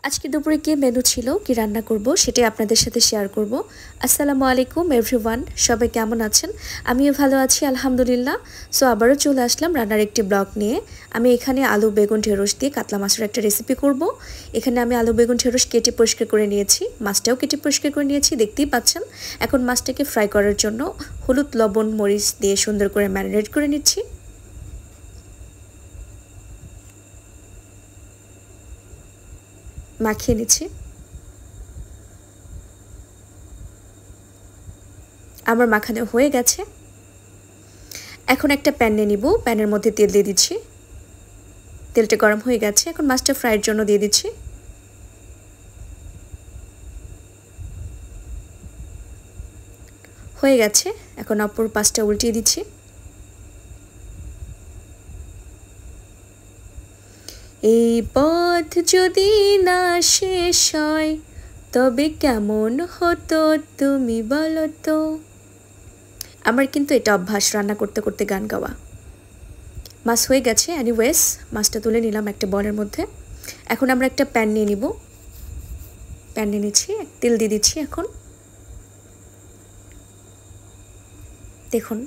আজকে দুপুরে কি মেনু ছিল, কি রান্না করব সেটাই আপনাদের সাথে শেয়ার করব। আসসালামু আলাইকুম এভরিওয়ান, সবাই কেমন আছেন? আমিও ভালো আছি আলহামদুলিল্লাহ। সো আবারও চলে আসলাম রান্নার একটি ব্লগ নিয়ে। আমি এখানে আলু বেগুন ঢেঁড়স দিয়ে কাতলা মাছের একটা রেসিপি করব। এখানে আমি আলু বেগুন ঢেঁড়স কেটে পরিষ্কার করে নিয়েছি, মাছটাও কেটে পরিষ্কার করে নিয়েছি, দেখতেই পাচ্ছেন। এখন মাছটাকে ফ্রাই করার জন্য হলুদ লবণ মরিচ দিয়ে সুন্দর করে ম্যারিনেট করে নিচ্ছি। মাখিয়ে নিচ্ছি। আমার মাখানো হয়ে গেছে। এখন একটা প্যান নিয়ে নিব, প্যানের মধ্যে তেল দিয়ে দিচ্ছি। তেলটা গরম হয়ে গেছে, এখন মাছটা ফ্রাইয়ের জন্য দিয়ে দিচ্ছি। হয়ে গেছে, এখন অপর পাশটা উল্টিয়ে দিচ্ছি। এই পথ যদি না শেষ হয় তবে কেমন হতো তুমি বলো তো। আমার কিন্তু এটা অভ্যাস, রান্না করতে করতে গান গাওয়া। মাছ হয়ে গেছে, এনিওয়েজ মাছটা তুলে নিলাম একটা বলের মধ্যে। এখন আমরা একটা প্যান নিয়ে নিব, প্যান নিয়ে নিচ্ছি, তেল দিয়ে দিচ্ছি। এখন দেখুন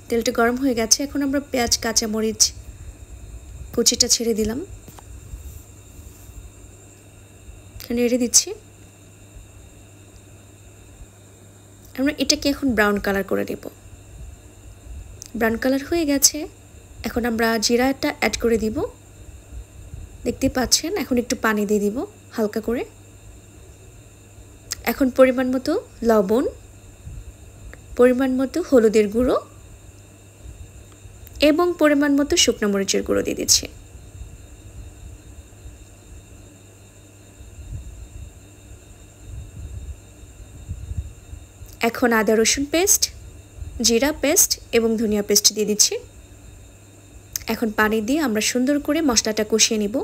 তেলটা গরম হয়ে গেছে, এখন আমরা পেঁয়াজ কাঁচামরিচ কুচিটা ছেড়ে দিলাম, নেড়ে দিচ্ছি। আমরা এটাকে এখন ব্রাউন কালার করে দেব। ব্রাউন কালার হয়ে গেছে, এখন আমরা জিরাটা অ্যাড করে দিব। দেখতে পাচ্ছেন, এখন একটু পানি দিয়ে দিব হালকা করে। এখন পরিমাণ মতো লবণ, পরিমাণ মতো হলুদের গুঁড়ো এবং পরিমাণ মতো শুকনো মরিচের গুঁড়ো দিয়ে দিচ্ছি। এখন আদা রসুন পেস্ট, জিরা পেস্ট এবং ধনিয়া পেস্ট দিয়ে দিচ্ছি। এখন পানি দিয়ে আমরা সুন্দর করে মশলাটা কষিয়ে নিব।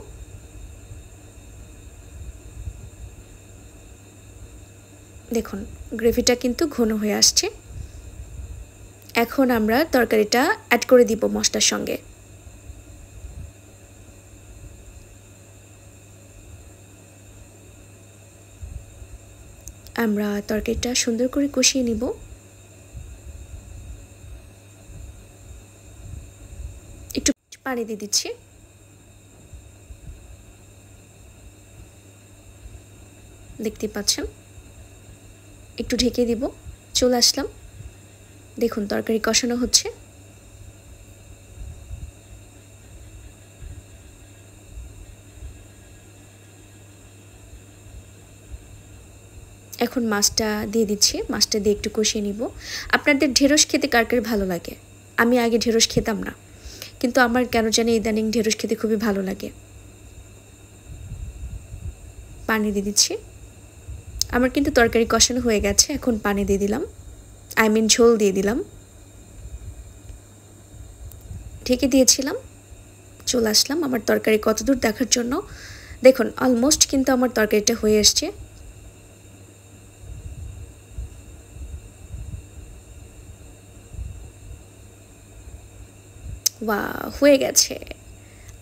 দেখুন গ্রেভিটা কিন্তু ঘন হয়ে আসছে। এখন আমরা তরকারিটা অ্যাড করে দিব মশলার সঙ্গে। আমরা তরকারিটা সুন্দর করে কষিয়ে নিব। একটু পানি দিয়ে দিচ্ছি। দেখতে পাচ্ছেন, একটু ঢেকে দিব। চলে আসলাম, দেখুন তরকারি কষানো হচ্ছে। এখন মাছটা দিয়ে দিচ্ছি, মাছটা দিয়ে একটু কষিয়ে নিব। আপনাদের ঢেঁড়স খেতে কার কার ভালো লাগে? আমি আগে ঢেঁড়স খেতাম না, কিন্তু আমার কেন জানি ইদানিং ঢেঁড়স খেতে খুবই ভালো লাগে। পানি দিয়ে দিচ্ছি। আমার কিন্তু তরকারি কষানো হয়ে গেছে, এখন পানি দিয়ে দিলাম, ঝোল দিয়ে দিলাম। ঢেকে দিয়েছিলাম, চলে আসলাম আমার তরকারি কতদূর দেখার জন্য। দেখুন অলমোস্ট কিন্তু আমার তরকারিটা হয়ে এসছে। হয়ে গেছে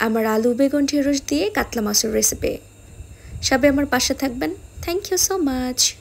আমার আলু বেগুন ঢেঁড়স দিয়ে কাতলা মাছের রেসিপি। সবাই আমার পাশে থাকবেন। Thank you so much.